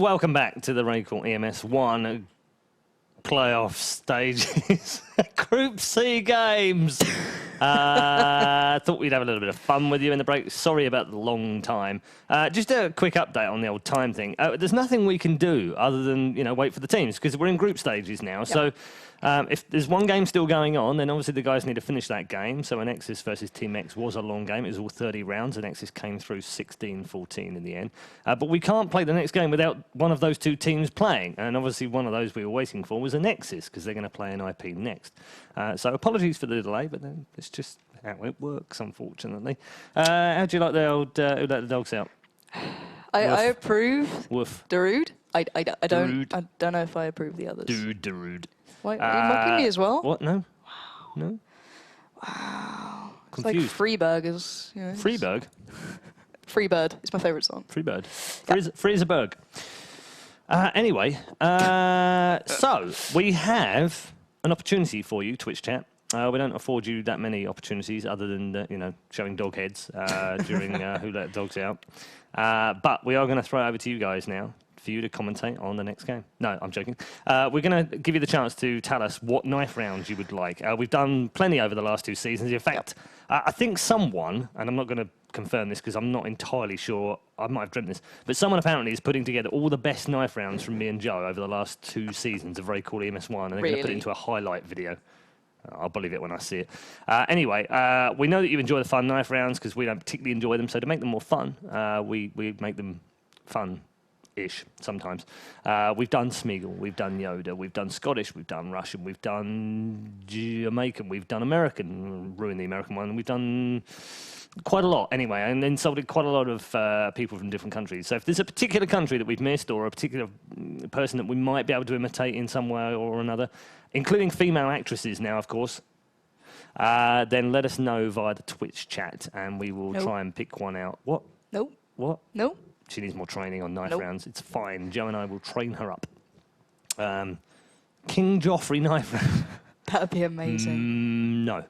welcome back to the RaidCall EMS 1 playoff stages. Group C games. Thought we'd have a little bit of fun with you in the break. Sorry about the long time. Just a quick update on the old time thing. There's nothing we can do other than wait for the teams because we're in group stages now. Yep. So if there's one game still going on, then obviously the guys need to finish that game. So Anexis versus Team X was a long game. It was all 30 rounds. Anexis came through 16-14 in the end. But we can't play the next game without one of those two teams playing. And obviously one of those we were waiting for was Anexis because they're going to play an NiP next. So apologies for the delay, but it's just how it works, unfortunately. How do you like the old who let the dogs out? I approve. Woof. Darude. I don't know if I approve the others. Darude. Wait, are you mocking me as well? What? No. Wow. No. Wow. Confused. It's like Freeburgers. Freeburg? Freebird. It's my favourite song. Freebird. Freezerberg. Anyway, so we have an opportunity for you, Twitch chat. We don't afford you that many opportunities other than, showing dog heads during Who Let the Dogs Out. But we are going to throw it over to you guys now for you to commentate on the next game. No, I'm joking. We're going to give you the chance to tell us what knife rounds you would like. We've done plenty over the last 2 seasons. In fact, I think someone, and I'm not going to confirm this because I'm not entirely sure, I might have dreamt this, but someone apparently is putting together all the best knife rounds from me and Joe over the last 2 seasons of RaidCall EMS 1, and they're going to put it into a highlight video. I'll believe it when I see it. Anyway, we know that you enjoy the fun knife rounds because we don't particularly enjoy them, so to make them more fun, we make them fun-ish sometimes. We've done Smeagol, we've done Yoda, we've done Scottish, we've done Russian, we've done Jamaican, we've done American, ruined the American one, and we've done quite a lot anyway, and insulted quite a lot of people from different countries. So if there's a particular country that we've missed or a particular person that we might be able to imitate in some way or another, including female actresses now, of course, then let us know via the Twitch chat and we will try and pick one out. What? Nope. What? Nope. She needs more training on knife rounds. It's fine. Joe and I will train her up. King Joffrey knife round. That'd be amazing. No.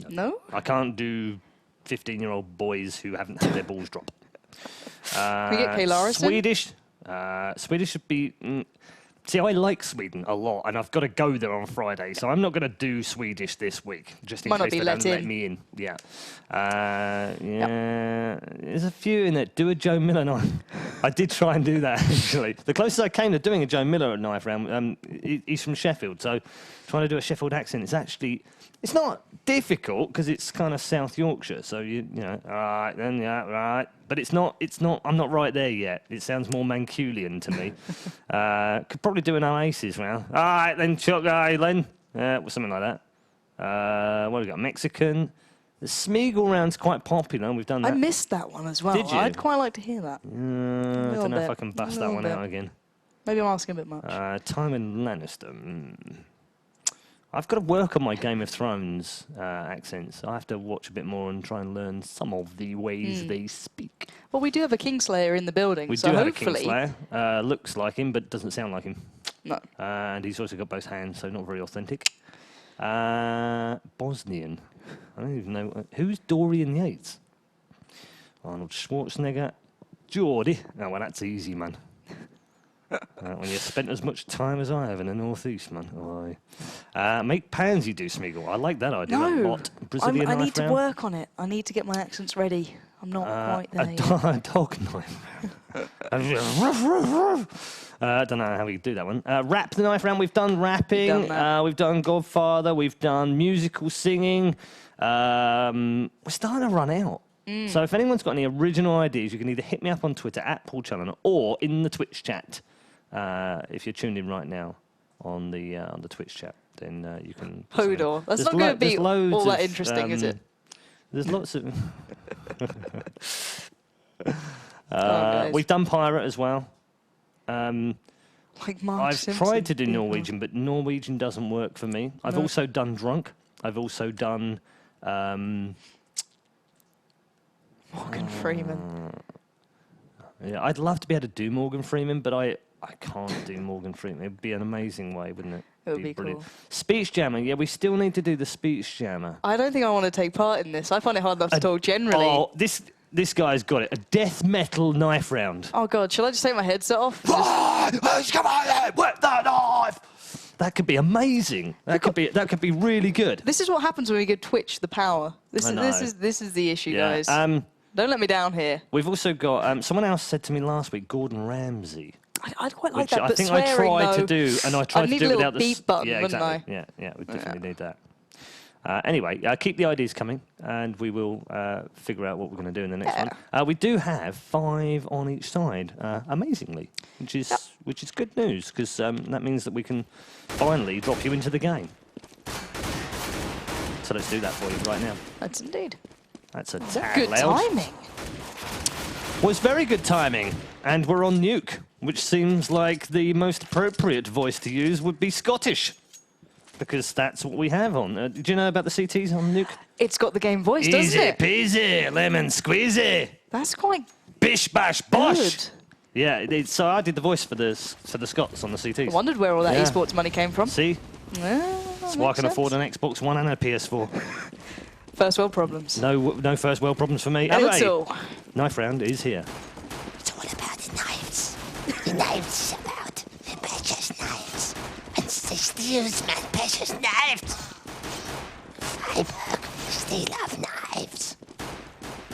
No? I can't do 15-year-old boys who haven't had their balls drop. Can we get Kay Larison? Swedish. Swedish should be... See, I like Sweden a lot, and I've got to go there on Friday, so I'm not going to do Swedish this week, just in case they don't let me in. Yeah. There's a few in there. Do a Joe Miller knife. I did try and do that, actually. The closest I came to doing a Joe Miller knife round, he's from Sheffield, so trying to do a Sheffield accent, it's not difficult because it's kind of South Yorkshire. So all right then, right. But it's not. I'm not right there yet. It sounds more Manculian to me. Could probably do an Oasis round. All right then, Chuck Island, something like that. What have we got? Mexican. The Smeagol round's quite popular. We've done that. I missed that one as well. Did you? I'd quite like to hear that. I don't know if I can bust that one out again. Maybe I'm asking a bit much. Tywin Lannister. I've got to work on my Game of Thrones accents. I have to watch a bit more and try and learn some of the ways they speak. Well, we do have a Kingslayer in the building, we so do hopefully... have a Kingslayer. Looks like him, but doesn't sound like him. No. And he's also got both hands, so not very authentic. Bosnian. I don't even know. Who's Dorian Yates? Arnold Schwarzenegger. Geordie. Oh, well, that's easy, man. When you spent as much time as I have in the northeast, man. Make Pansy do Smeagol. I like that idea a lot. Brazilian I knife need to work on it. I need to get my accents ready. I'm not quite there yet. A dog knife round. I don't know how we do that one. Rap the knife round. We've done rapping. We've done Godfather. We've done musical singing. We're starting to run out. So if anyone's got any original ideas, you can either hit me up on Twitter @PaulChalloner or in the Twitch chat. If you're tuned in right now on the Twitch chat, then you can... Hodor. That's not going to be all that interesting, is it? There's lots of... we've done Pirate as well. Like Mark I've Simpson. tried to do Norwegian, but Norwegian doesn't work for me. I've also done Drunk. I've also done... Morgan Freeman. Yeah, I'd love to be able to do Morgan Freeman, but I can't do Morgan Freeman. It'd be an amazing way, wouldn't it? It would be brilliant. cool. Speech Jammer. Yeah, we still need to do the Speech Jammer. I don't think I want to take part in this. I find it hard enough to talk generally. Oh, this This guy's got it. A death metal knife round. Oh God, shall I just take my headset off? Come on, whip that knife! That could be amazing. That could be really good. This is what happens when we give Twitch the power. This is the issue, guys. Don't let me down here. We've also got someone else said to me last week, Gordon Ramsay. I'd quite like that, I but think swearing, I tried though, to do, and I tried to do it without the beep button, yeah, wouldn't exactly. Yeah, we definitely need that. Anyway, keep the ideas coming, and we will figure out what we're going to do in the next one. We do have 5 on each side, amazingly, which is good news, because that means that we can finally drop you into the game. So let's do that for you right now. That's indeed. That's a good timing. Well, it's very good timing, and we're on Nuke, which seems like the most appropriate voice to use would be Scottish. Because that's what we have on. Do you know about the CTs on Nuke? It's got the game voice, doesn't it? Easy peasy, lemon squeezy. That's quite bish bash bosh. Good. Yeah, so I did the voice for the Scots on the CTs. I wondered where all that esports money came from. See? That's why I can afford an Xbox One and a PS4. First world problems. No first world problems for me. Anyway, knife round is here. It's all about the knives. The knives is about the precious knives. And they steals my precious knives. Freiburg, they love knives.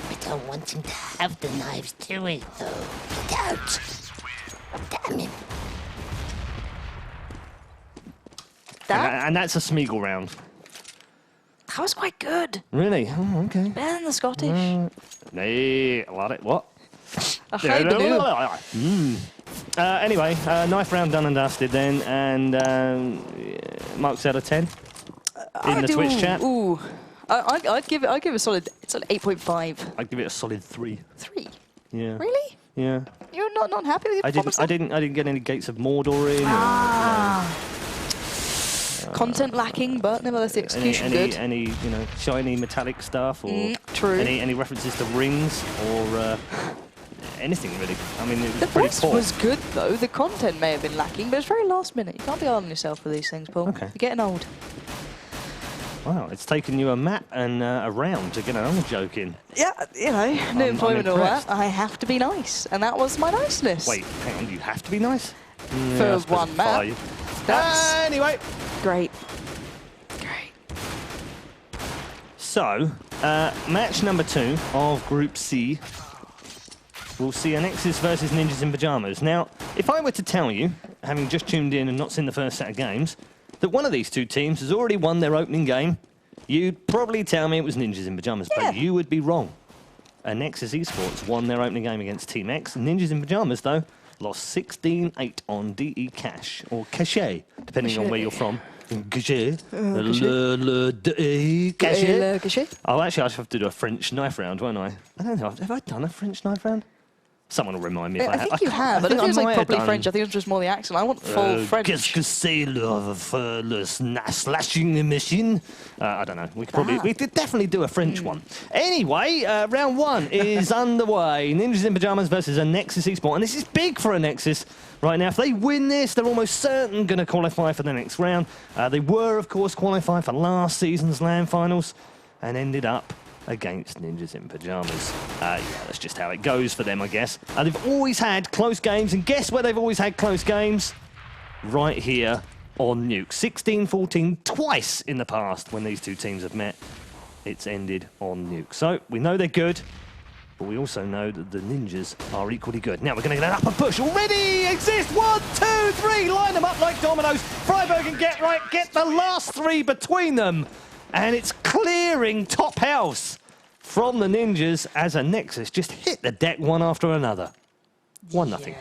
We don't want them to have the knives, do we, though? We don't. Damn it. And that's a Smeagol round. That was quite good. Really? Oh, okay. Better than the Scottish. Nee, I like it. What? Anyway, knife round done and dusted then, and marks out of 10 in the Twitch chat. Ooh, I'd give it a solid. It's an 8.5. I'd give it a solid 3. 3. Yeah. Really? Yeah. You're not happy with your performance? I didn't get any Gates of Mordor in. Content lacking, but nevertheless the execution good. Any shiny metallic stuff, or true. Any references to rings or anything really. I mean, it was the pretty voice poor. was good though. The content may have been lacking, but it's very last minute. You can't be hard on yourself for these things, Paul. Okay. You're getting old. Wow, it's taken you a map and a round to get another joke in. Yeah, new employment and all that. I have to be nice, and that was my niceness. Wait, hang on, you have to be nice? For one map. That's anyway. Great. So, match number 2 of Group C. We'll see Anexis versus Ninjas in Pyjamas. Now, if I were to tell you, having just tuned in and not seen the first set of games, that one of these two teams has already won their opening game, you'd probably tell me it was Ninjas in Pyjamas, but you would be wrong. Anexis eSports won their opening game against Team X. Ninjas in Pyjamas, though, lost 16-8 on DE Cash, or Cachet, depending on where you're from. Cachet. Cachet. Oh, actually, I have to do a French knife round, won't I? I don't know. Have I done a French knife round? Someone will remind me if I have. I think you have. I don't think it's like properly French. I think it's just more the accent. I want full French. Qu'est-ce que c'est le slashing machine? I don't know. We could definitely do a French one. Anyway, round 1 is underway. Ninjas in Pyjamas versus Anexis eSports. And this is big for Anexis right now. If they win this, they're almost certain going to qualify for the next round. They were, of course, qualified for last season's LAN finals and ended up against Ninjas in Pyjamas. Yeah, that's just how it goes for them, I guess. They've always had close games, and guess where they've always had close games? Right here on Nuke. 16-14 twice in the past when these two teams have met. It's ended on Nuke. So we know they're good, but we also know that the Ninjas are equally good. Now we're going to get an upper push. Already exists. 1, 2, 3. Line them up like dominoes. Freiburg and Get the last 3 between them. And it's clearing top house from the Ninjas as Anexis just hit the deck one after another. 1-0. Yeah.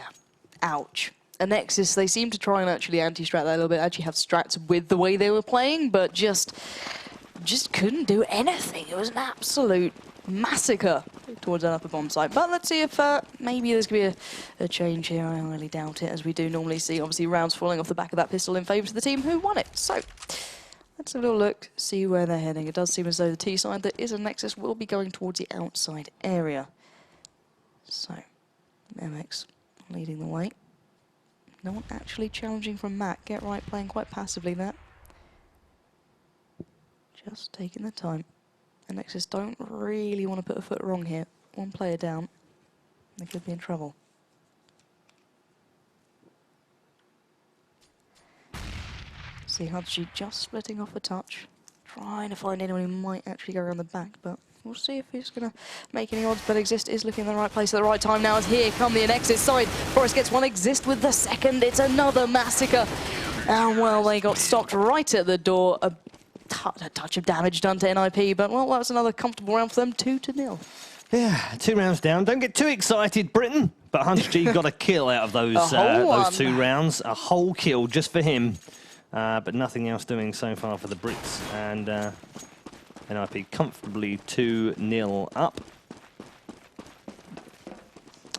Ouch. Anexis, they seem to try and actually anti-strat that a little bit, actually have strats with the way they were playing, but just couldn't do anything. It was an absolute massacre towards that upper bomb site. But let's see if maybe there's going to be a change here. I really doubt it, as we do normally see, obviously, rounds falling off the back of that pistol in favour to the team who won it. So let's have a little look, see where they're heading. It does seem as though the T side that is Anexis will be going towards the outside area. So, MX leading the way. No one actually challenging from Matt. Get right, playing quite passively there. Just taking the time. Anexis don't really want to put a foot wrong here. one player down. They could be in trouble. See Hudgy just splitting off a touch. Trying to find anyone who might actually go around the back, but we'll see if he's going to make any odds. But Exist is looking in the right place at the right time now, as here come the Anexis side. Forest gets one, Exist with the second. It's another massacre. And well, they got stopped right at the door. A touch of damage done to NiP, but well, that was another comfortable round for them, 2-0. Yeah, 2 rounds down. Don't get too excited, Britain. But HunchG got a kill out of those 2 rounds. A whole kill just for him. But nothing else doing so far for the Brits. And NiP comfortably 2-0 up.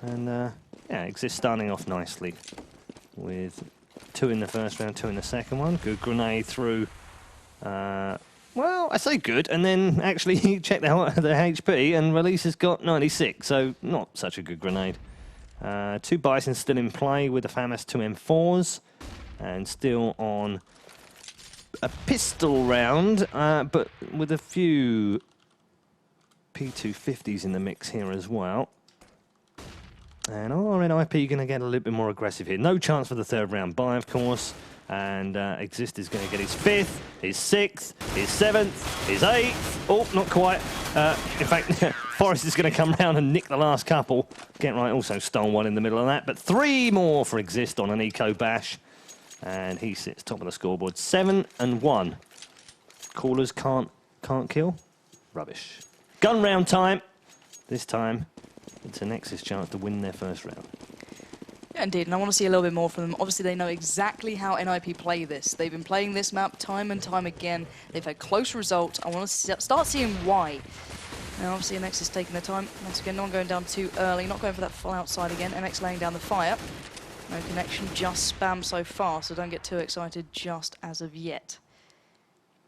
And yeah, Exist starting off nicely with 2 in the first round, 2 in the second one. Good grenade through. Well, I say good, and then actually he checked out the HP, and Release has got 96, so not such a good grenade. 2 Bison still in play with the FAMAS 2 M4s, and still on a pistol round, but with a few P250s in the mix here as well. And NiP going to get a little bit more aggressive here. No chance for the 3rd round buy, of course. And Exist is going to get his 5th, his 6th, his 7th, his 8th. Oh, not quite. In fact, Forest is going to come round and nick the last couple. Get Right also stole one in the middle of that. But 3 more for Exist on an eco bash. And he sits top of the scoreboard. 7-1. Callers can't kill. Rubbish. Gun round time. This time, it's Anexis' chance to win their first round. Yeah, indeed, and I want to see a little bit more from them. Obviously, they know exactly how NiP play this. They've been playing this map time and time again. They've had close results. I want to start seeing why. Now, obviously, NX is taking their time. Once again, not going down too early, not going for that full outside again. NX laying down the fire. No connection, just spam so far, so don't get too excited just as of yet.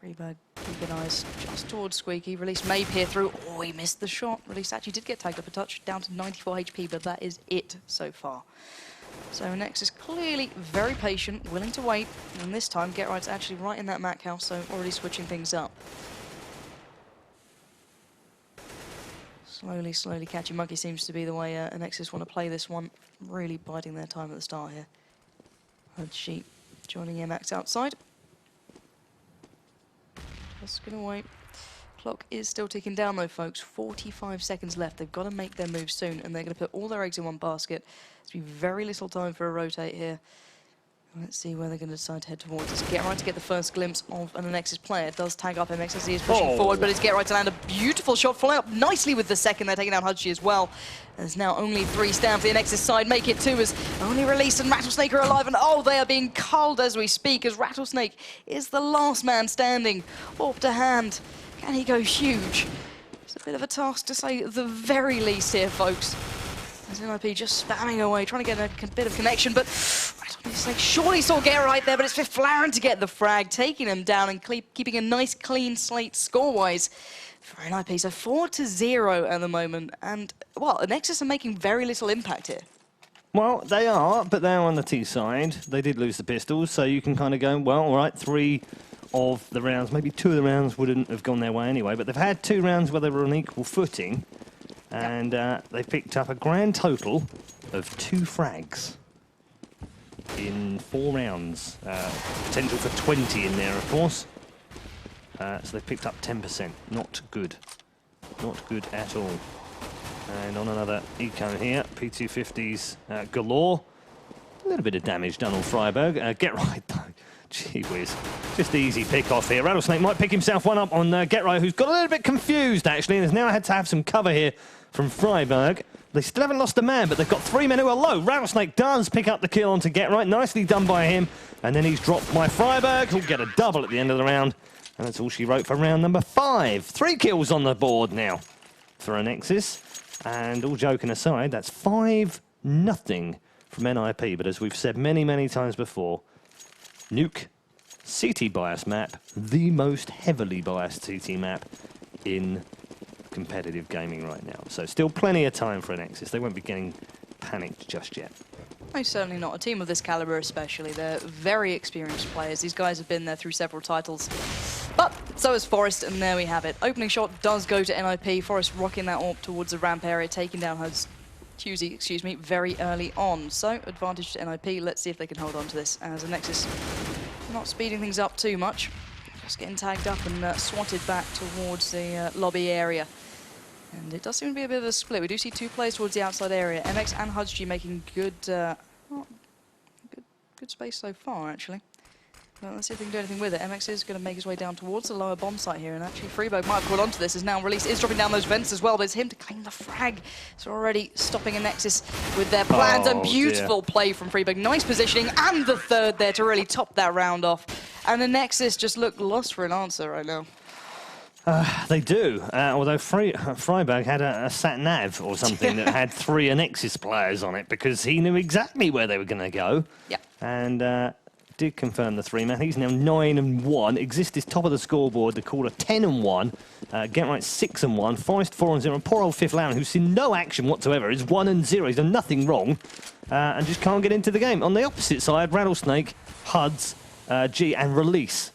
Freebird keeping eyes just towards Squeaky. Release may peer through. Oh, he missed the shot. Release actually did get tagged up a touch, down to 94 HP, but that is it so far. So Anexis is clearly very patient, willing to wait, and this time Get Right's actually right in that Mac house, so already switching things up. Slowly catching Monkey seems to be the way Anexis want to play this one. Really biding their time at the start here. HunchG joining Max outside. Just gonna wait. Clock is still ticking down though, folks. 45 seconds left. They've got to make their move soon, and they're going to put all their eggs in one basket. There's been very little time for a rotate here. Let's see where they're going to decide to head towards. It's Get Right to get the first glimpse of an Anexis player. It does tag up MX as he is pushing forward, but it's Get Right to land a beautiful shot, following up nicely with the second. They're taking down HunchG as well. There's now only 3 stand for the Anexis side. Make it 2 as only Release and Rattlesnake are alive, and oh, they are being culled as we speak, as Rattlesnake is the last man standing. Orb to hand. Can he go huge? It's a bit of a task to say the very least here, folks. As NiP just spamming away, trying to get a bit of connection, but Rattlesnake surely saw Get Right there, but it's for Flaren to get the frag, taking him down and keeping a nice clean slate score-wise for NiP. So 4-0 at the moment, and, well, Anexis are making very little impact here. Well, they are, but they're on the T side. They did lose the pistols, so you can kind of go, well, all right, 3 of the rounds, maybe 2 of the rounds wouldn't have gone their way anyway, but they've had 2 rounds where they were on equal footing, and they picked up a grand total of 2 frags in 4 rounds. Potential for 20 in there, of course. So they've picked up 10%. Not good. Not good at all. And on another eco here, P250s galore. A little bit of damage done on Freiburg. Get Right, though. Gee whiz. Just easy pick off here. Rattlesnake might pick himself one up on Get Right, who's got a little bit confused, actually, and has now had to have some cover here from Freiburg. They still haven't lost a man, but they've got 3 men who are low. Rattlesnake does pick up the kill onto Get Right. Nicely done by him. And then he's dropped by Freiburg, who'll get a double at the end of the round. And that's all she wrote for round number 5. 3 kills on the board now for Anexis. And all joking aside, that's 5-0 from NiP. But as we've said many, many times before, Nuke, CT bias map, the most heavily biased CT map in competitive gaming right now. So still plenty of time for Anexis. They won't be getting panicked just yet. No, certainly not. A team of this caliber especially. They're very experienced players. These guys have been there through several titles. But So is Forest, and there we have it. Opening shot does go to NiP. Forest rocking that AWP towards the ramp area, taking down Husey, excuse me, very early on. So advantage to NiP. Let's see if they can hold on to this as Anexis not speeding things up too much. Just getting tagged up and swatted back towards the lobby area. And it does seem to be a bit of a split. We do see 2 players towards the outside area. MX and Husey making good space so far, actually. Well, let's see if we can do anything with it. MX is going to make his way down towards the lower bomb site here, and actually Freeberg might have caught onto this as now Release is dropping down those vents as well, but it's him to claim the frag. So already stopping Anexis with their plans, and beautiful play from Freeberg. Nice positioning, and the third there to really top that round off. And Anexis just look lost for an answer right now. They do, although Freiburg had a sat-nav or something that had 3 Anexis players on it because he knew exactly where they were going to go. Yeah. And did confirm the 3-man. He's now 9-1. Exist is top of the scoreboard. The caller 10-1. Get right 6-1. Forest 4-0. Poor old Fifth Lauren, who's seen no action whatsoever, is 1-0. He's done nothing wrong and just can't get into the game. On the opposite side, Rattlesnake, Huds, G, and Release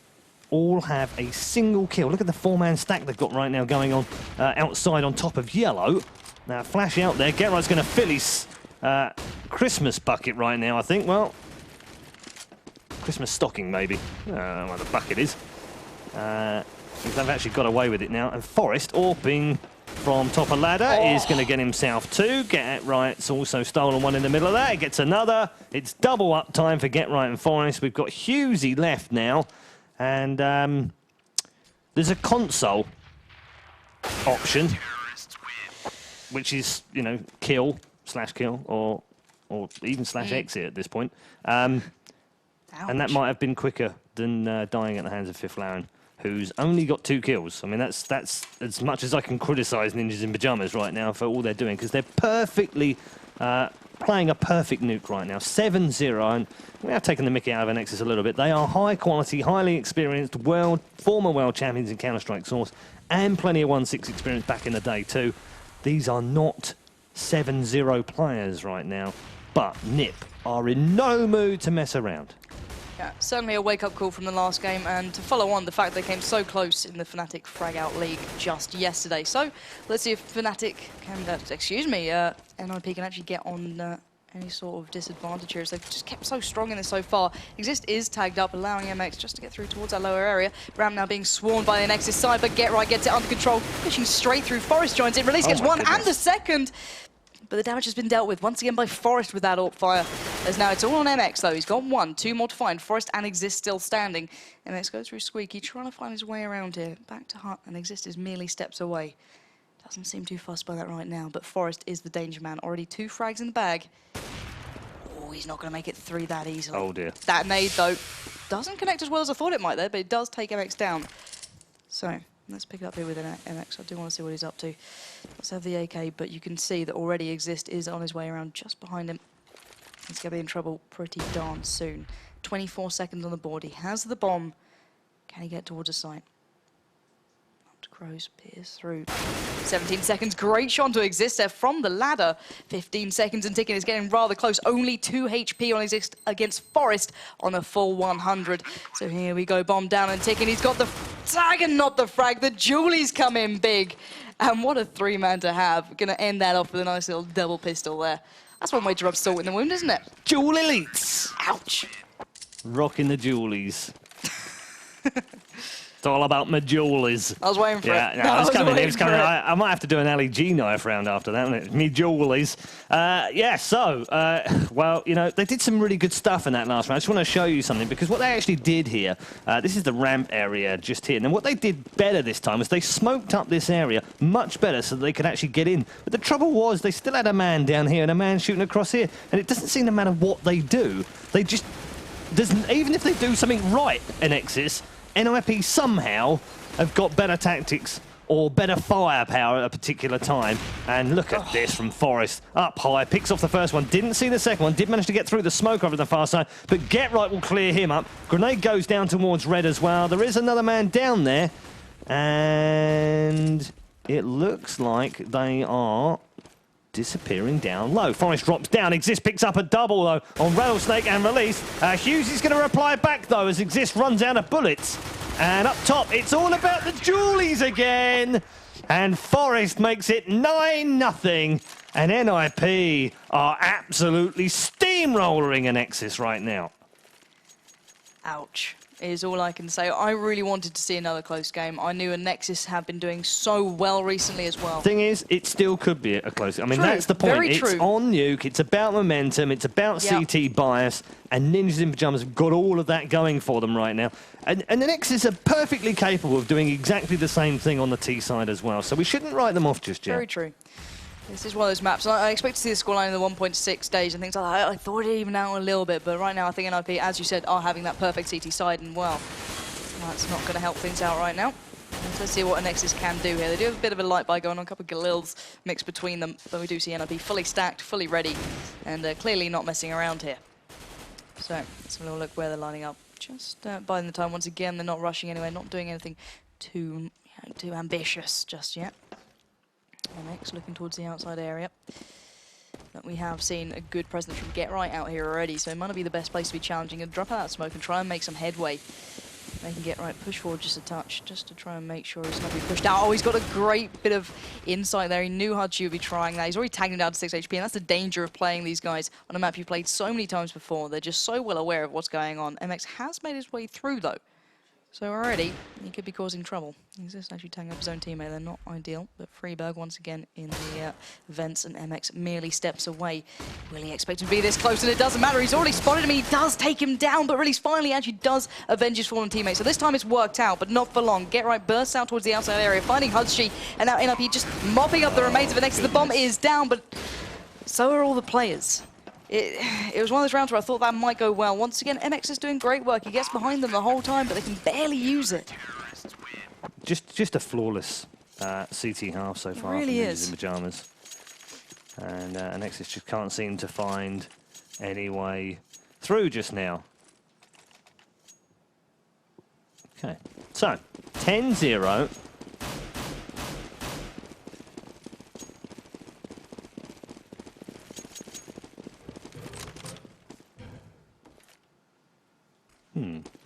all have a single kill. Look at the 4-man stack they've got right now going on outside on top of yellow. Now, flash out there. Get right's going to fill his Christmas bucket right now, I think. Well, Christmas stocking, maybe. Well, the bucket is. They've actually got away with it now. And Forest, AWPing from top of ladder, is going to get himself 2. Get Right's also stolen 1 in the middle of that. He gets another. It's double up time for Get Right and Forest. We've got Husey left now. And there's a console option, which is, you know, kill/kill or even /exit at this point. And that might have been quicker than dying at the hands of Fifth Lauren, who's only got 2 kills. I mean, that's as much as I can criticise Ninjas in Pyjamas right now for all they're doing, because they're perfectly playing a perfect nuke right now. 7-0, and we have taken the mickey out of Anexis a little bit. They are high quality, highly experienced, former world champions in Counter-Strike Source, and plenty of 1-6 experience back in the day too. These are not 7-0 players right now, but NiP are in no mood to mess around. Yeah, certainly a wake-up call from the last game, and to follow on the fact they came so close in the Fnatic Frag-Out League just yesterday. So let's see if Fnatic can, NiP can actually get on any sort of disadvantage here, as they've just kept so strong in this so far. Exist is tagged up, allowing MX just to get through towards that lower area. Ram now being swarmed by the Anexis side, but Get Right gets it under control, pushing straight through. Forest joins in, Release gets 1 and the second. But the damage has been dealt with once again by Forest with that AWP fire. As now it's all on MX though. He's got 1, 2 more to find. Forest and Exist still standing. MX goes through Squeaky, trying to find his way around here. Back to Hut, and Exist is merely steps away. Doesn't seem too fussed by that right now, but Forest is the danger man. Already 2 frags in the bag. Oh, he's not going to make it 3 that easily. Oh dear. That nade though doesn't connect as well as I thought it might there, but it does take MX down. So let's pick it up here with MX. I do want to see what he's up to. Let's have the AK, but you can see that already Exist is on his way around just behind him. He's going to be in trouble pretty darn soon. 24 seconds on the board. He has the bomb. Can he get towards a site? Up to Crows, peers through. 17 seconds. Great shot to Exist there from the ladder. 15 seconds and ticking. Is getting rather close. Only 2 HP on Exist against Forest on a full 100. So here we go. Bomb down and ticking. He's got the tag and not the frag. The Julie's come in big. And what a 3-man to have. Going to end that off with a nice little double pistol there. That's one way to rub salt in the wound, isn't it? Jewel Elites. Ouch. Rocking the Julies. It's all about my jewelies. I was waiting for it. No, it's coming. It's coming. I might have to do an LEG knife round after that, won't it? Me jewelies. Well, you know, they did some really good stuff in that last round. I just want to show you something, because what they actually did here, this is the ramp area just here. And what they did better this time was they smoked up this area much better so that they could actually get in. But the trouble was they still had a man down here and a man shooting across here. And it doesn't seem to matter what they do. They just... even if they do something right in Anexis, NiP somehow have got better tactics or better firepower at a particular time. And look at this from Forest. Up high, picks off the first one, didn't see the second one, did manage to get through the smoke over the far side, but Get Right will clear him up. Grenade goes down towards Red as well. There is another man down there, and it looks like they are disappearing down low. Forest drops down. Exist picks up a double, though, on Rattlesnake and Release. Hughes is going to reply back, though, as Exist runs out of bullets. And up top, it's all about the Julies again. And Forest makes it 9-0. And NiP are absolutely steamrolling Anexis right now. Ouch, is all I can say. I really wanted to see another close game. I knew Anexis have been doing so well recently as well. Thing is, it still could be a close. I mean, True. that's the point. Very It's true. on Nuke. It's about momentum. It's about CT bias. And Ninjas in Pyjamas have got all of that going for them right now. And Anexis are perfectly capable of doing exactly the same thing on the T side as well. So we shouldn't write them off just yet. Very true. This is one of those maps. I expect to see the scoreline in the 1.6 stage and things like that. I thought it even out a little bit, but right now I think NiP, as you said, are having that perfect CT side, and well, that's not going to help things out right now. Let's see what Anexis can do here. They do have a bit of a light buy going on, a couple of Galils mixed between them, but we do see NiP fully stacked, fully ready, and clearly not messing around here. So let's have a little look where they're lining up. Just biding the time once again. They're not rushing anywhere, not doing anything too ambitious just yet. NX looking towards the outside area. But we have seen a good presence from Get Right out here already, so it might not be the best place to be challenging. And drop out that smoke and try and make some headway. They can Get Right push forward just a touch, just to try and make sure he's not being pushed out. Oh, he's got a great bit of insight there. He knew Hudgy would be trying that. He's already tagged him down to 6 HP, and that's the danger of playing these guys on a map you've played so many times before. They're just so well aware of what's going on. MX has made his way through, though. So already, he could be causing trouble. He's just actually tagging up his own teammate. They're not ideal, but Freeberg once again in the vents, and MX merely steps away. Will he expect him to be this close? And it doesn't matter. He's already spotted him. He does take him down, but really finally actually does avenge his fallen teammate. So this time it's worked out, but not for long. Get Right bursts out towards the outside area, finding Hudgy, and now NiP just mopping up the remains of Anexis. The bomb is down, but so are all the players. It was one of those rounds where I thought that might go well. Once again, MX is doing great work. He gets behind them the whole time, but they can barely use it. Just a flawless CT half so far. It really from Ninjas is. in Pyjamas. And Anexis just can't seem to find any way through just now. Okay, so 10-0.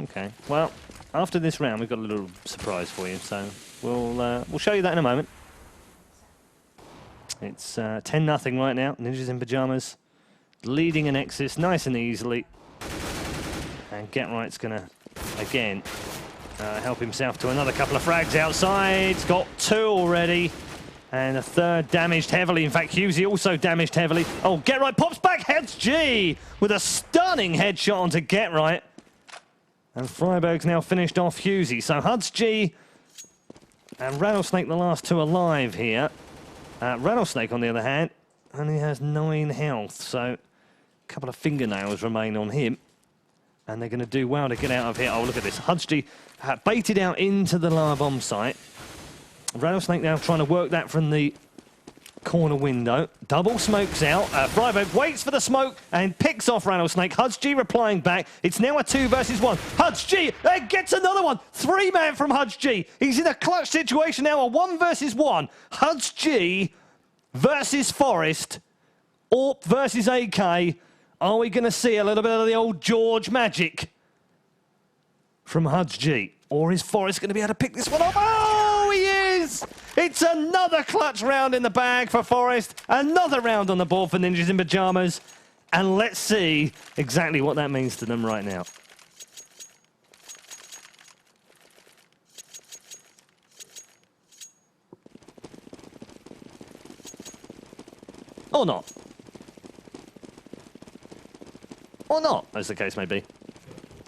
Okay. Well, after this round, we've got a little surprise for you, so we'll show you that in a moment. It's 10-0 right now. Ninjas in Pyjamas leading Anexis nice and easily, and Get Right's gonna again help himself to another couple of frags outside. He's got 2 already, and a third damaged heavily. In fact, Husey also damaged heavily. Oh, Get Right pops back. Heads G with a stunning headshot onto Get Right. And Freiberg's now finished off Husey. So Huds G and Rattlesnake, the last 2 alive here. Rattlesnake, on the other hand, only has 9 health. So a couple of fingernails remain on him. And they're going to do well to get out of here. Oh, look at this. Huds G baited out into the lava bomb site. Rattlesnake now trying to work that from the corner window. Double smokes out. Freiberg waits for the smoke and picks off Rattlesnake. Huds G replying back. It's now a 2 versus 1. Huds G gets another one. 3-man from Huds G. He's in a clutch situation now. A 1 versus 1. Huds G versus Forest. AWP versus AK. Are we going to see a little bit of the old George magic from Huds G? Or is Forest going to be able to pick this one up? Oh, he is! It's another clutch round in the bag for Forest. Another round on the board for Ninjas in Pyjamas. And let's see exactly what that means to them right now. Or not. Or not, as the case may be.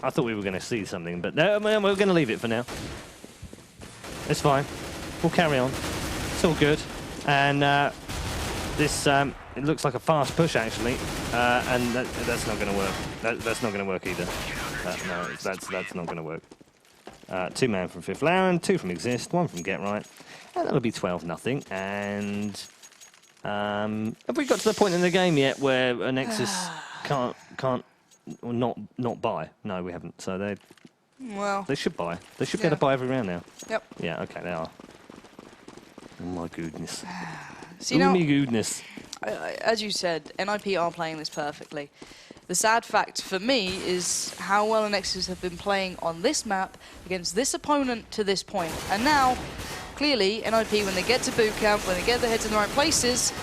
I thought we were going to see something, but no, we're going to leave it for now. It's fine. We'll carry on. It's all good. And this, it looks like a fast push, actually. And that's not going to work. That's not going to work either. No, that's not going to work. 2-man from Fifth Laren, 2 from Exist, 1 from Get Right. And that'll be 12-0. And have we got to the point in the game yet where Anexis can't not buy? No, we haven't. So they should buy. They should be able to buy every round now. Yep. Yeah. Okay, they are. Oh my goodness. So, you know, my goodness. as you said, NiP are playing this perfectly. The sad fact for me is how well Anexis have been playing on this map against this opponent to this point. And now, clearly, NiP, when they get to boot camp, when they get their heads in the right places,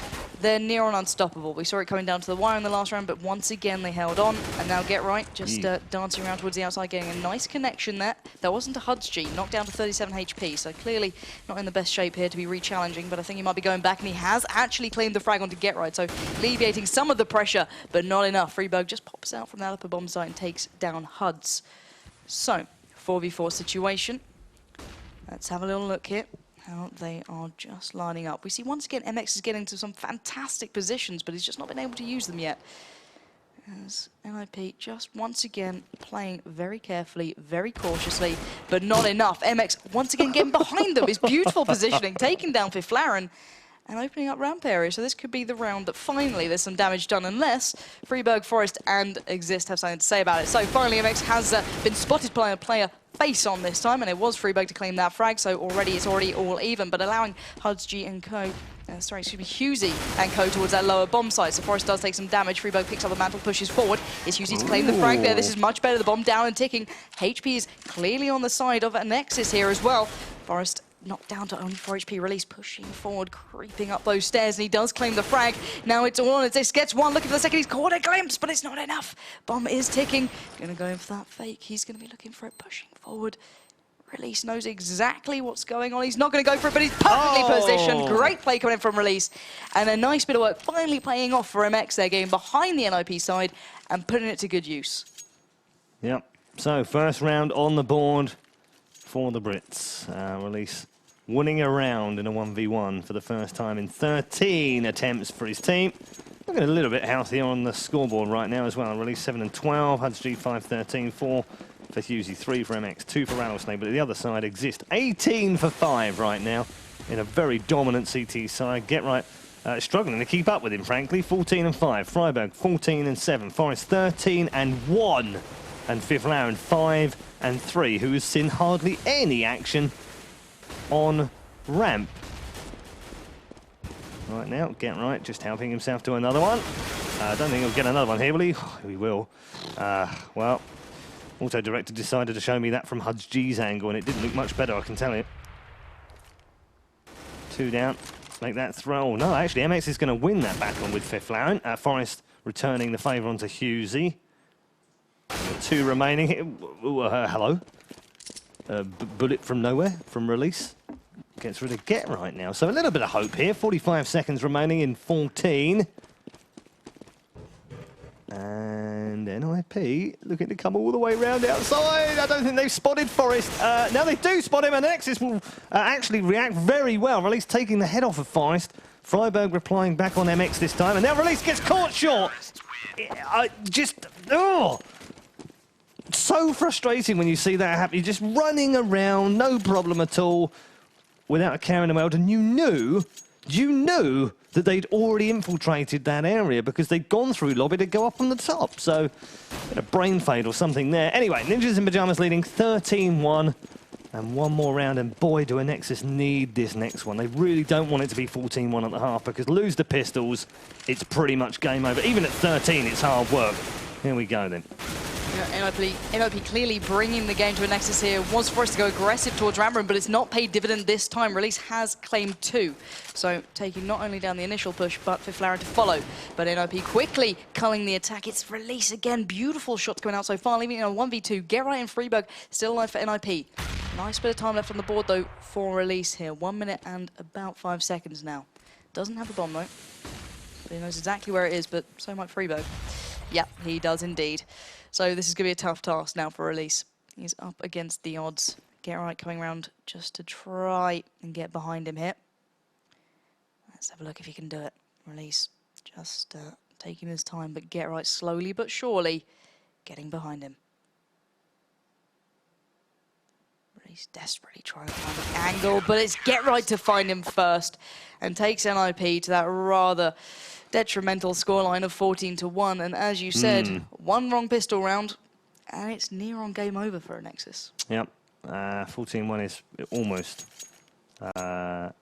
they're near on unstoppable. We saw it coming down to the wire in the last round, but once again they held on. And now Get Right, just dancing around towards the outside, getting a nice connection there. That wasn't a Hud's G, knocked down to 37 HP, so clearly not in the best shape here to be re-challenging, but I think he might be going back, and he has actually claimed the frag onto Get Right, so alleviating some of the pressure, but not enough. Freeberg just pops out from that upper bomb site and takes down Huds. So, 4v4 situation. Let's have a little look here. How they are just lining up. We see once again MX is getting to some fantastic positions, but he's just not been able to use them yet. As NiP just once again playing very carefully, very cautiously, but not enough. MX once again getting behind them. His beautiful positioning, taking down Fiflaren and opening up ramp area. So this could be the round that finally there's some damage done, unless Freeberg, Forest and Exist have something to say about it. So finally MX has been spotted playing a player face on this time, and it was Freeberg to claim that frag, so it's already all even, but allowing Huds G and Co. Husey and Co towards that lower bomb site. So Forest does take some damage. Freeberg picks up the mantle, pushes forward. It's Husey to claim the frag there. This is much better. The bomb down and ticking. HP is clearly on the side of Anexis here as well. Forest knocked down to only 4 HP. Release pushing forward, creeping up those stairs, and he does claim the frag. Now it's all on. It gets one, looking for the second. He's caught a glimpse, but it's not enough. Bomb is ticking. Gonna go in for that fake. He's gonna be looking for it, pushing forward. Release knows exactly what's going on. He's not going to go for it, but he's perfectly positioned. Great play coming in from Release. And a nice bit of work finally paying off for MX. They're getting behind the NiP side and putting it to good use. Yep. So, first round on the board for the Brits. Release winning a round in a 1v1 for the first time in 13 attempts for his team. Looking a little bit healthier on the scoreboard right now as well. Release 7 and 12, Huds G 5, 13, 4. For Husey, 3 for MX, 2 for Rattlesnake, but at the other side Exist 18 for 5 right now in a very dominant CT side. Get Right struggling to keep up with him, frankly. 14 and 5. Freiburg 14 and 7. Forest 13 and 1. And Fiflaren 5 and 3, who has seen hardly any action on ramp. Right now, Get Right just helping himself to another one. I don't think he'll get another one here, will he? Oh, he will. Well. Auto-director decided to show me that from Huds G's angle, and it didn't look much better, I can tell you. 2 down. Make that throw. Oh, no, actually, MX is going to win that battle with Fiflaren. Forest returning the favour onto Husey. 2 remaining here. Hello. Bullet from nowhere, from Release. Gets rid of Get Right now. So a little bit of hope here. 45 seconds remaining in 14. And NiP looking to come all the way round outside. I don't think they've spotted Forest. Now they do spot him, and Anexis will actually react very well. Release taking the head off of Forest. Freiberg replying back on MX this time, and now Release gets caught short. So frustrating when you see that happen. You're just running around, no problem at all, without carrying them out, and you knew that they'd already infiltrated that area because they'd gone through lobby to go up on the top. So, a brain fade or something there. Anyway, Ninjas in Pyjamas leading 13-1. And one more round, and boy, do Anexis need this next one. They really don't want it to be 14-1 at the half, because lose the pistols, it's pretty much game over. Even at 13, it's hard work. Here we go then. Yeah, NiP clearly bringing the game to Anexis here. Was forced to go aggressive towards Ramron, but it's not paid dividend this time. Release has claimed 2. So taking not only down the initial push, but Fiflaren to follow. But NiP quickly culling the attack. It's Release again. Beautiful shots going out so far, leaving it on 1v2. Get Right and Freeberg still alive for NiP. Nice bit of time left on the board, though, for Release here. 1 minute and about 5 seconds now. Doesn't have the bomb, though. But he knows exactly where it is, but so might Freeberg. Yeah, he does indeed. So this is going to be a tough task now for Release. He's up against the odds. Get Right coming around just to try and get behind him here. Let's have a look if he can do it. Release just taking his time, but Get Right slowly but surely getting behind him. Release desperately trying to find an angle, but it's Get Right to find him first and takes NiP to that rather detrimental scoreline of 14-1. And as you said, one wrong pistol round, and it's near on game over for Anexis. Yep, 14-1 is almost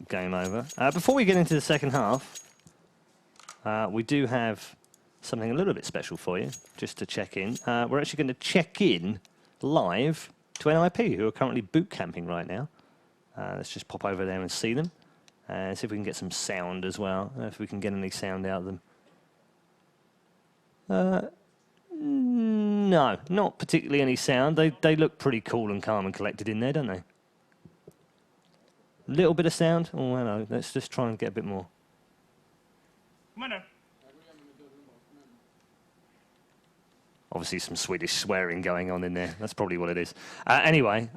game over. Before we get into the second half, we do have something a little bit special for you, just to check in. We're actually going to check in live to NiP, who are currently boot camping right now. Let's just pop over there and see them. And see if we can get some sound as well, if we can get any sound out of them. No, not particularly any sound. They look pretty cool and calm and collected in there, don't they? A little bit of sound? Oh, hello. Let's just try and get a bit more. Obviously some Swedish swearing going on in there. That's probably what it is. Anyway,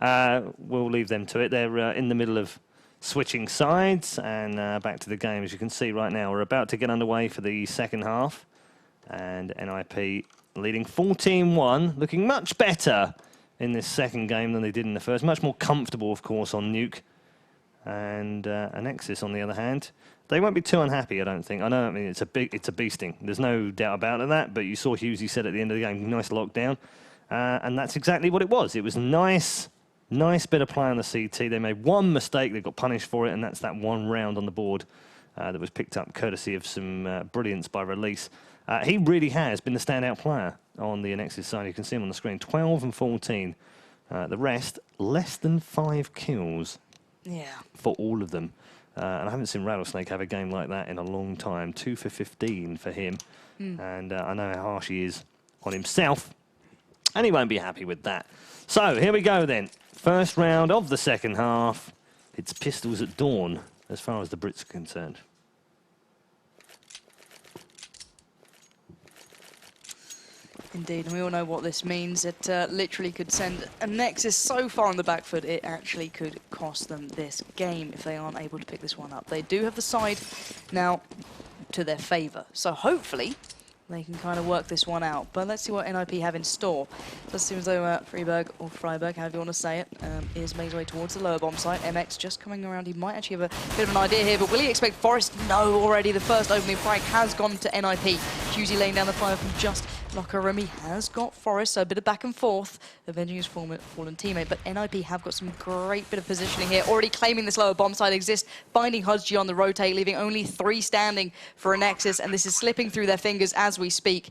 we'll leave them to it. They're in the middle of switching sides and back to the game. As you can see right now, we're about to get underway for the second half. And NiP leading 14-1, looking much better in this second game than they did in the first. Much more comfortable, of course, on Nuke. And Anexis, on the other hand, they won't be too unhappy, I don't think. I know, I mean, it's a beasting. There's no doubt about that, but you saw Hughesy said at the end of the game, nice lockdown. And that's exactly what it was. It was nice bit of play on the CT. They made one mistake, they got punished for it, and that's that one round on the board that was picked up courtesy of some brilliance by Release. He really has been the standout player on the Anexis side. You can see him on the screen, 12 and 14. The rest, less than 5 kills. Yeah. For all of them. And I haven't seen Rattlesnake have a game like that in a long time. 2 for 15 for him. And I know how harsh he is on himself. And he won't be happy with that. So, here we go then. First round of the second half. It's pistols at dawn, as far as the Brits are concerned. Indeed, and we all know what this means. It literally could send Anexis so far on the back foot, it actually could cost them this game if they aren't able to pick this one up. They do have the side now to their favour, so hopefully they can kind of work this one out. But let's see what NiP have in store. It does seem as though Freeberg, or Freiberg, however you want to say it, is making his way towards the lower bomb site. MX just coming around. He might actually have a bit of an idea here, but will he expect Forest? No, already the first opening frag has gone to NiP. Hughesy laying down the fire from just locker room. He has got Forest, so a bit of back and forth, avenging his fallen teammate, but NiP have got some great bit of positioning here, already claiming this lower bomb site exists, finding Hudgy on the rotate, leaving only 3 standing for Anexis, and this is slipping through their fingers as we speak.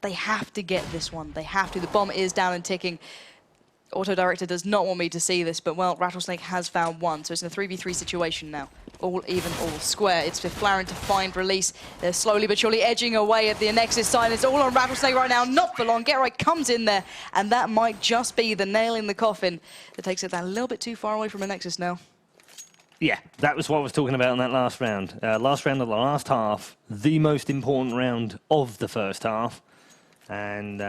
They have to get this one. They have to. The bomb is down and ticking. Auto Director does not want me to see this, but, well, Rattlesnake has found one, so it's in a 3v3 situation now. All even, all square. It's for Flaren to find Release. They're slowly but surely edging away at the Anexis side. It's all on Rattlesnake right now, not for long. Get Right comes in there, and that might just be the nail in the coffin that takes it that little bit too far away from Anexis now. Yeah, that was what I was talking about in that last round. Last round of the last half, the most important round of the first half. And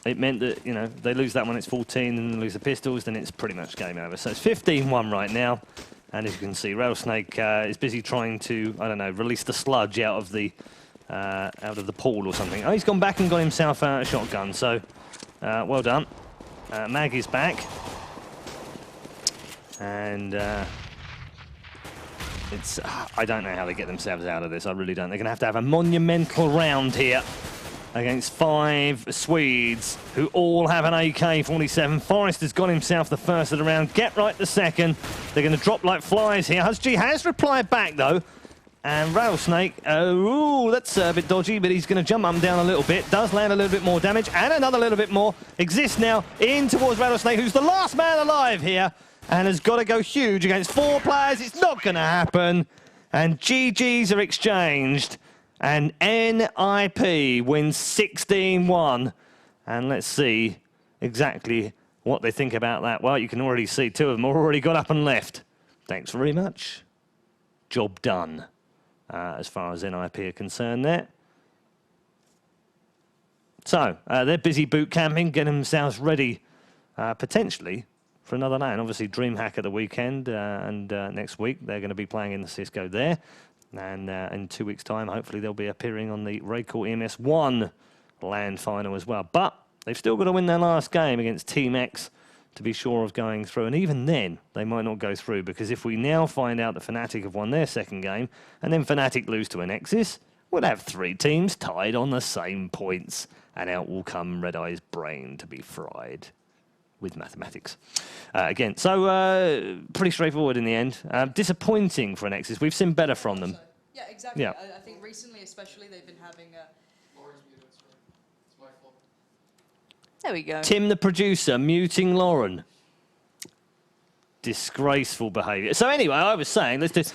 it meant that, you know, they lose that one, it's 14, and then lose the pistols, then it's pretty much game over. So it's 15-1 right now. And as you can see, Rattlesnake is busy trying to, I don't know, release the sludge out of the pool or something. Oh, he's gone back and got himself a shotgun, so well done. Mag is back. And it's, I don't know how they get themselves out of this, I really don't. They're going to have a monumental round here against 5 Swedes who all have an AK-47. Forrest has got himself the first of the round. Get Right the second. They're going to drop like flies here. Husgy has replied back, though. And Rattlesnake, ooh, that's a bit dodgy, but he's going to jump up and down a little bit. Does land a little bit more damage, and another little bit more. Exists now in towards Rattlesnake, who's the last man alive here, and has got to go huge against 4 players. It's not going to happen. And GGs are exchanged. And NiP wins 16-1. And let's see exactly what they think about that. Well, you can already see 2 of them already got up and left. Thanks very much. Job done, as far as NiP are concerned there. So, they're busy boot camping, getting themselves ready, potentially, for another LAN. Obviously, DreamHack at the weekend, and next week they're going to be playing in the Cisco there. And in 2 weeks' time, hopefully they'll be appearing on the RaidCall EMS 1 LAN final as well. But they've still got to win their last game against Team X to be sure of going through. And even then, they might not go through, because if we now find out that Fnatic have won their second game, and then Fnatic lose to Anexis, we'll have 3 teams tied on the same points, and out will come Red Eye's brain to be fried with mathematics. Again, so pretty straightforward in the end. Disappointing for Anexis. We've seen better from them. Yeah, exactly. Yeah. I think recently, especially, they've been having There we go. Tim, the producer, muting Lauren. Disgraceful behaviour. So anyway, I was saying, let's do it.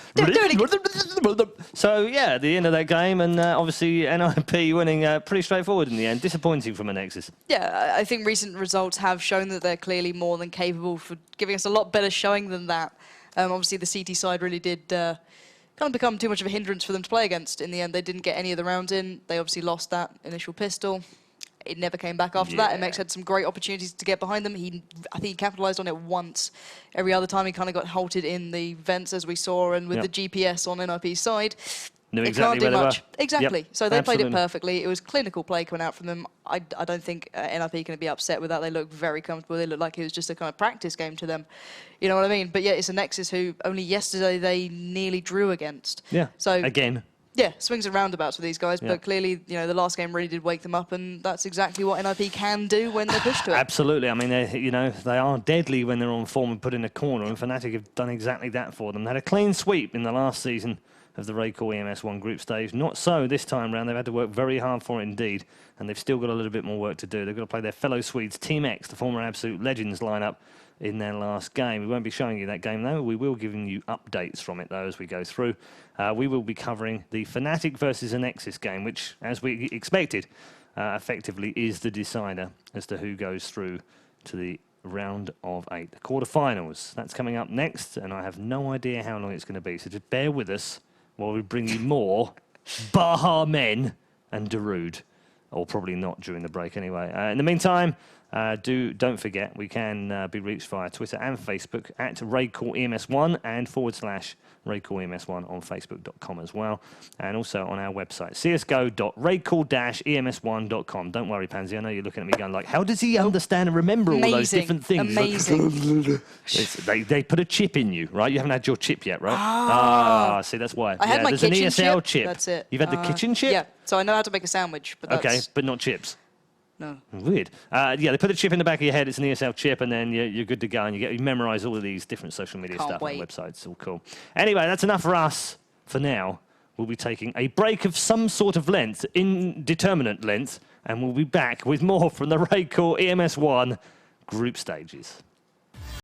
So yeah, at the end of that game, and obviously NiP winning pretty straightforward in the end. Disappointing from Anexis. Yeah, I think recent results have shown that they're clearly more than capable for giving us a lot better showing than that. Obviously, the CT side really did kind of become too much of a hindrance for them to play against. In the end, they didn't get any of the rounds in. They obviously lost that initial pistol. It never came back after that. MX had some great opportunities to get behind them. I think he capitalized on it once. Every other time he kind of got halted in the vents, as we saw, and with the GPS on NiP's side, Knew they exactly can't do where they much. were. Exactly. Yep, So they played it absolutely. perfectly. It was clinical play coming out from them. I don't think NiP can be upset with that. They look very comfortable. They look like it was just a kind of practice game to them. You know what I mean? But yeah, it's Anexis who only yesterday they nearly drew against. Yeah. So again. yeah, swings and roundabouts with these guys, Yeah. but clearly, you know, the last game really did wake them up, and that's exactly what NiP can do when they're pushed to it. Absolutely. I mean, they are deadly when they're on form and put in a corner, and Fnatic have done exactly that for them. They had a clean sweep in the last season of the RaidCall EMS 1 group stage. Not so this time round. They've had to work very hard for it indeed, and they've still got a little bit more work to do. They've got to play their fellow Swedes, Team X, the former Absolute Legends lineup, in their last game. We won't be showing you that game, though. We will give you updates from it, though, as we go through. We will be covering the Fnatic versus Anexis game, which, as we expected, effectively is the decider as to who goes through to the round of 8. The quarterfinals. That's coming up next, and I have no idea how long it's going to be, so just bear with us while we bring you more Baha Men and Darude. Or probably not during the break anyway. In the meantime, don't forget, we can be reached via Twitter and Facebook at RaidCall EMS1 and /RaidCall EMS1 on Facebook.com as well. And also on our website, csgo.raidcall-ems1.com. Don't worry, Pansy, I know you're looking at me going like, how does he understand and remember all those different things? Amazing. They put a chip in you, right? You haven't had your chip yet, right? See, that's why. I had my there's kitchen an ESL chip. That's it. You've had the kitchen chip? Yeah, so I know how to make a sandwich, but that's... Okay, but not chips. No. Weird. Yeah, they put a chip in the back of your head. It's an ESL chip, and then you're good to go. And you memorize all of these different social media Can't stuff wait. on websites. All cool. Anyway, that's enough for us for now. We'll be taking a break of some sort of length, indeterminate length, and we'll be back with more from the RaidCall EMS1 group stages.